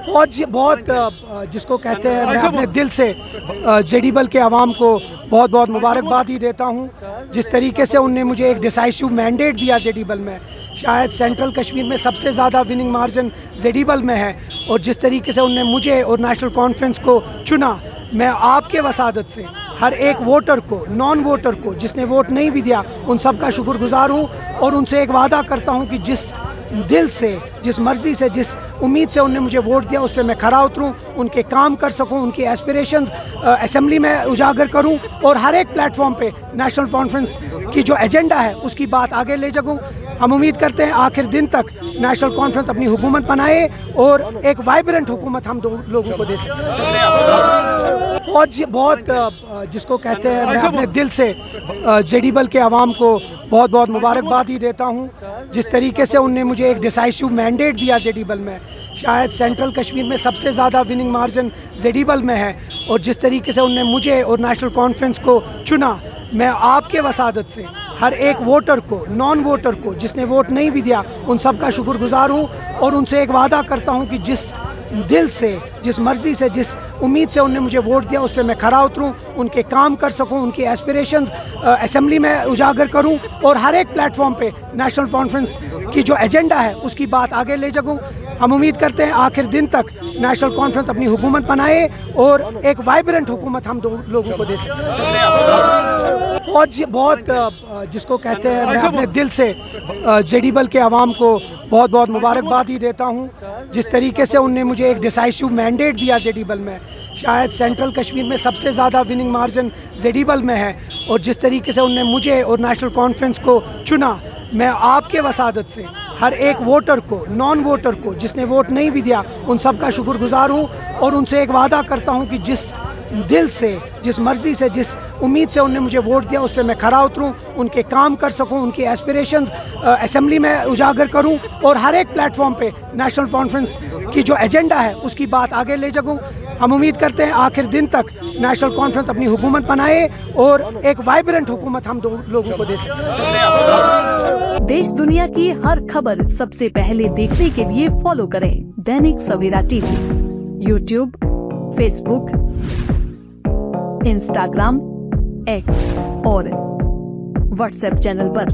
बहुत जिसको कहते हैं, मैं अपने दिल से जेडीबल के अवाम को बहुत बहुत मुबारकबाद ही देता हूँ। जिस तरीके से उनने मुझे एक डिसाइसिव मैंडेट दिया जेडीबल में, शायद सेंट्रल कश्मीर में सबसे ज़्यादा विनिंग मार्जिन जेडीबल में है, और जिस तरीके से उनने मुझे और नेशनल कॉन्फ्रेंस को चुना, मैं आपके वसादत से हर एक वोटर को, नॉन वोटर को, जिसने वोट नहीं भी दिया, उन सब का शुक्रगुजार हूँ और उनसे एक वादा करता हूँ कि जिस दिल से, जिस मर्ज़ी से, जिस उम्मीद से उनने मुझे वोट दिया, उस पर मैं खरा उतरूँ, उनके काम कर सकूँ, उनकी एस्पिरेशंस असेंबली में उजागर करूँ और हर एक प्लेटफॉर्म पे नेशनल कॉन्फ्रेंस की जो एजेंडा है उसकी बात आगे ले जाऊँ। हम उम्मीद करते हैं आखिर दिन तक नेशनल कॉन्फ्रेंस अपनी हुकूमत बनाए और एक वाइब्रेंट हुकूमत हम लोगों को दे सकें। बहुत जिसको कहते हैं, मैं अपने दिल से जेडीबल के अवाम को बहुत बहुत मुबारकबाद ही देता हूँ। जिस तरीके से उनने मुझे एक डिसाइसिव मैंडेट दिया जेडीबल में, शायद सेंट्रल कश्मीर में सबसे ज़्यादा विनिंग मार्जिन जेडीबल में है, और जिस तरीके से उनने मुझे और नेशनल कॉन्फ्रेंस को चुना, मैं आपके वसादत से हर एक वोटर को, नॉन वोटर को, जिसने वोट नहीं भी दिया, उन सब का शुक्रगुजार हूँ और उनसे एक वादा करता हूँ कि जिस दिल से, जिस मर्ज़ी से, जिस उम्मीद से उनने मुझे वोट दिया, उस पर मैं खरा उतरूँ, उनके काम कर सकूँ, उनकी एस्पिरेशंस असेंबली में उजागर करूँ और हर एक प्लेटफॉर्म पे नेशनल कॉन्फ्रेंस की जो एजेंडा है उसकी बात आगे ले जाऊँ। हम उम्मीद करते हैं आखिर दिन तक नेशनल कॉन्फ्रेंस अपनी हुकूमत बनाए और एक वाइब्रेंट हुकूमत हम लोगों को दे सकें। बहुत जिसको कहते हैं, मैं अपने दिल से जेडीबल के अवाम को बहुत बहुत मुबारकबाद ही देता हूँ। जिस तरीके से उनने मुझे एक डिसाइसिव मैंडेट दिया जेडीबल में, शायद सेंट्रल कश्मीर में सबसे ज़्यादा विनिंग मार्जिन जेडीबल में है, और जिस तरीके से उनने मुझे और नेशनल कॉन्फ्रेंस को चुना, मैं आपके वसादत से हर एक वोटर को, नॉन वोटर को, जिसने वोट नहीं भी दिया, उन सब का शुक्रगुजार हूँ और उनसे एक वादा करता हूँ कि जिस दिल से, जिस मर्ज़ी से, जिस उम्मीद से उनने मुझे वोट दिया, उस पर मैं खरा उतरूँ, उनके काम कर सकूँ, उनकी एस्पिरेशंस असेंबली में उजागर करूँ और हर एक प्लेटफॉर्म पे नेशनल कॉन्फ्रेंस की जो एजेंडा है उसकी बात आगे ले जाऊँ। हम उम्मीद करते हैं आखिर दिन तक नेशनल कॉन्फ्रेंस अपनी हुकूमत बनाए और एक वाइब्रेंट हुकूमत हम लोगों को दे सकें। देश दुनिया की हर खबर सबसे पहले देखने के लिए फॉलो करें Dainik Savera TV, YouTube, Facebook, Instagram, X और व्हाट्सएप चैनल पर।